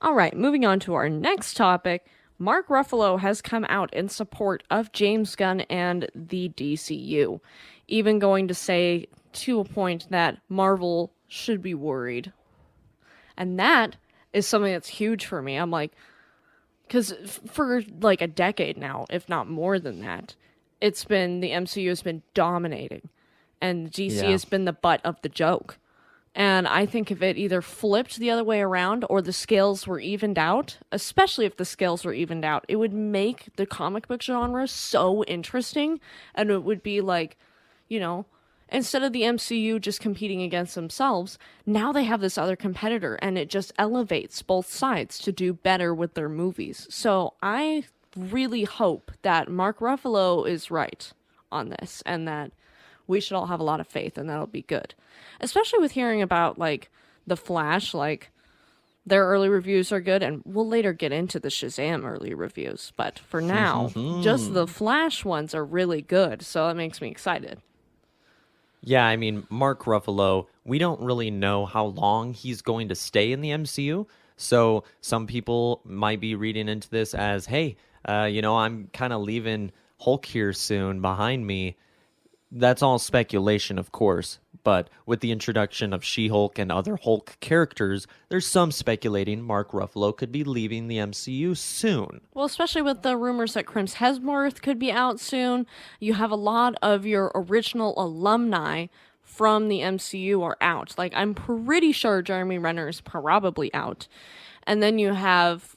All right, moving on to our next topic. Mark Ruffalo has come out in support of James Gunn and the DCU, even going to say to a point that Marvel should be worried. And that is something that's huge for me. I'm like, because for like a decade now, if not more than that, it's been the MCU has been dominating, and DC has been the butt of the joke. And I think if it either flipped the other way around or the scales were evened out, especially if the scales were evened out, it would make the comic book genre so interesting. And it would be like, you know, instead of the MCU just competing against themselves, now they have this other competitor and it just elevates both sides to do better with their movies. So I really hope that Mark Ruffalo is right on this and that we should all have a lot of faith and that'll be good. Especially with hearing about like The Flash, like their early reviews are good, and we'll later get into the Shazam early reviews. But for now, just the Flash ones are really good, so that makes me excited. Yeah, I mean, Mark Ruffalo, we don't really know how long he's going to stay in the MCU. So some people might be reading into this as, hey, I'm kind of leaving Hulk here soon behind me. That's all speculation, of course, but with the introduction of She-Hulk and other Hulk characters, there's some speculating Mark Ruffalo could be leaving the MCU soon. Well, especially with the rumors that Chris Hemsworth could be out soon. You have a lot of your original alumni from the MCU are out. Like, I'm pretty sure Jeremy Renner is probably out. And then you have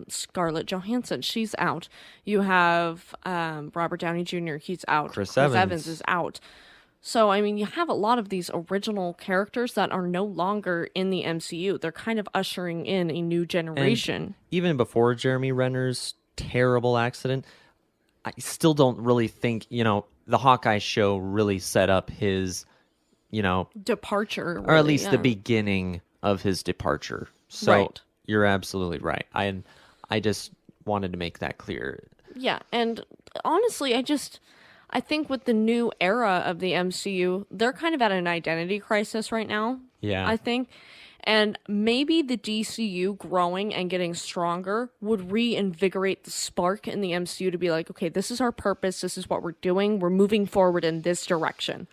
Scarlett Johansson. She's out. You have Robert Downey Jr. He's out. Chris Evans is out. So, I mean, you have a lot of these original characters that are no longer in the MCU. They're kind of ushering in a new generation. And even before Jeremy Renner's terrible accident, I still don't really think, the Hawkeye show really set up his, departure. Or at least the beginning of his departure. So right. You're absolutely right. I just wanted to make that clear. Yeah, and honestly, I think with the new era of the MCU, they're kind of at an identity crisis right now. Yeah. I think. And maybe the DCU growing and getting stronger would reinvigorate the spark in the MCU to be like, okay, this is our purpose. This is what we're doing. We're moving forward in this direction.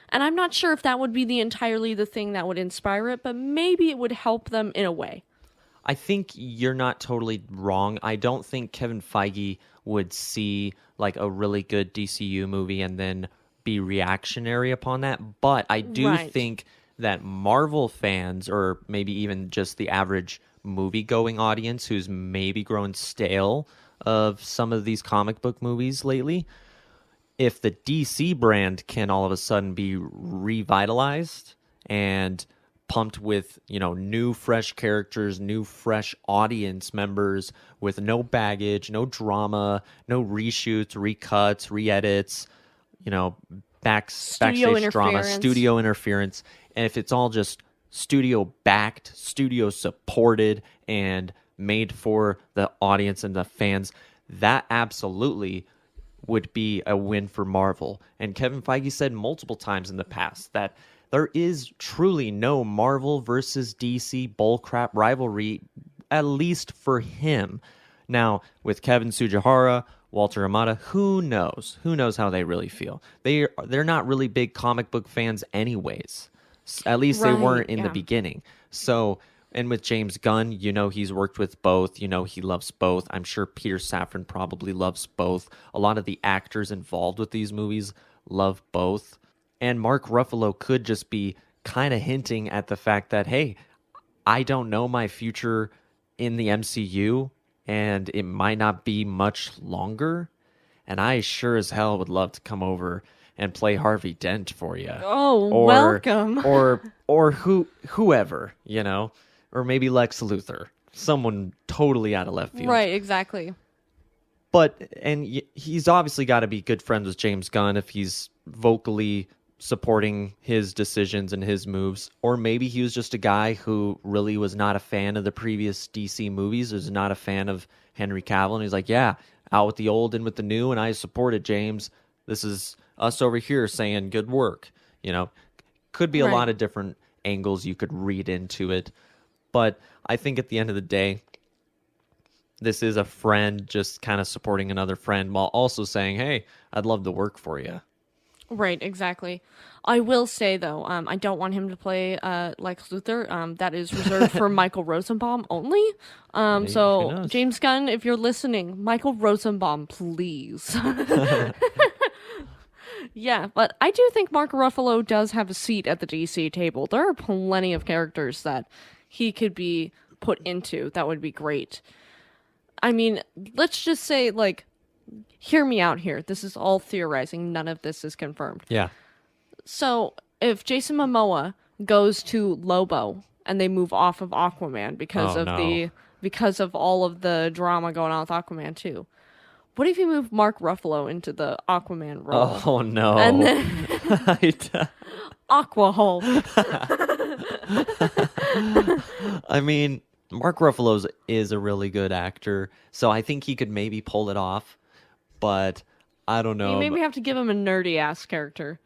And I'm not sure if that would be entirely the thing that would inspire it, but maybe it would help them in a way. I think you're not totally wrong. I don't think Kevin Feige would see like a really good DCU movie and then be reactionary upon that. But I do think that Marvel fans, or maybe even just the average movie-going audience who's maybe grown stale of some of these comic book movies lately, if the DC brand can all of a sudden be revitalized and pumped with, new fresh characters, new fresh audience members with no baggage, no drama, no reshoots, recuts, re-edits, backstage drama, studio interference. And if it's all just studio backed, studio supported, and made for the audience and the fans, that absolutely would be a win for Marvel. And Kevin Feige said multiple times in the past that there is truly no Marvel versus DC bullcrap rivalry, at least for him. Now, with Kevin Tsujihara, Walter Hamada, who knows? Who knows how they really feel? They're not really big comic book fans anyways. At least they weren't in the beginning. So, and with James Gunn, he's worked with both. He loves both. I'm sure Peter Safran probably loves both. A lot of the actors involved with these movies love both. And Mark Ruffalo could just be kind of hinting at the fact that, hey, I don't know my future in the MCU, and it might not be much longer. And I sure as hell would love to come over and play Harvey Dent for you. Oh, welcome. or whoever, or maybe Lex Luthor, someone totally out of left field. Right, exactly. And he's obviously got to be good friends with James Gunn if he's vocally supporting his decisions and his moves. Or maybe he was just a guy who really was not a fan of the previous DC movies, was not a fan of Henry Cavill, and he's like, yeah, out with the old and with the new, and I support it, James. This is us over here saying good work. Could be a lot of different angles you could read into it. But I think at the end of the day, this is a friend just kind of supporting another friend while also saying, hey, I'd love to work for you. Right, exactly. I will say though, I don't want him to play Lex Luthor. That is reserved for Michael Rosenbaum only. Who So knows? James Gunn, if you're listening, Michael Rosenbaum, please. Yeah, but I do think Mark Ruffalo does have a seat at the DC table. There are plenty of characters that he could be put into that would be great. I mean, let's just say, like, hear me out here. This is all theorizing. None of this is confirmed. Yeah. So, if Jason Momoa goes to Lobo and they move off of Aquaman because of all of the drama going on with Aquaman 2, what if you move Mark Ruffalo into the Aquaman role? Oh, no. And then Aqua Hulk. I mean, Mark Ruffalo is a really good actor, so I think he could maybe pull it off, but I don't know. You maybe have to give him a nerdy ass character.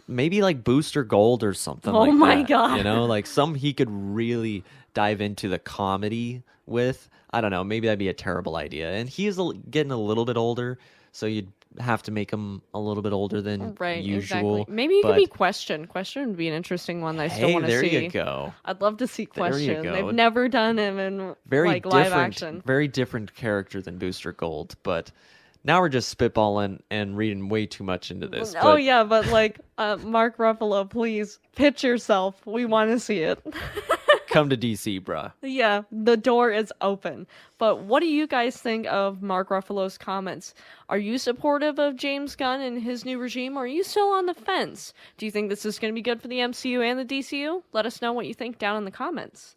Maybe like Booster Gold or something Oh like my that. God. You know, like some he could really dive into the comedy with. I don't know. Maybe that'd be a terrible idea. And he is getting a little bit older, so you'd have to make him a little bit older than usual. Exactly. Maybe he could be Question. Question would be an interesting one that I still want to see. There you go. I'd love to see There you Question. go. They've never done him in Very like different, live action. very different character than Booster Gold, but now we're just spitballing and reading way too much into this. Oh yeah, but like Mark Ruffalo, please pitch yourself. We want to see it. Come to DC, bruh. Yeah, the door is open. But what do you guys think of Mark Ruffalo's comments? Are you supportive of James Gunn and his new regime, or are you still on the fence? Do you think this is going to be good for the MCU and the DCU? Let us know what you think down in the comments.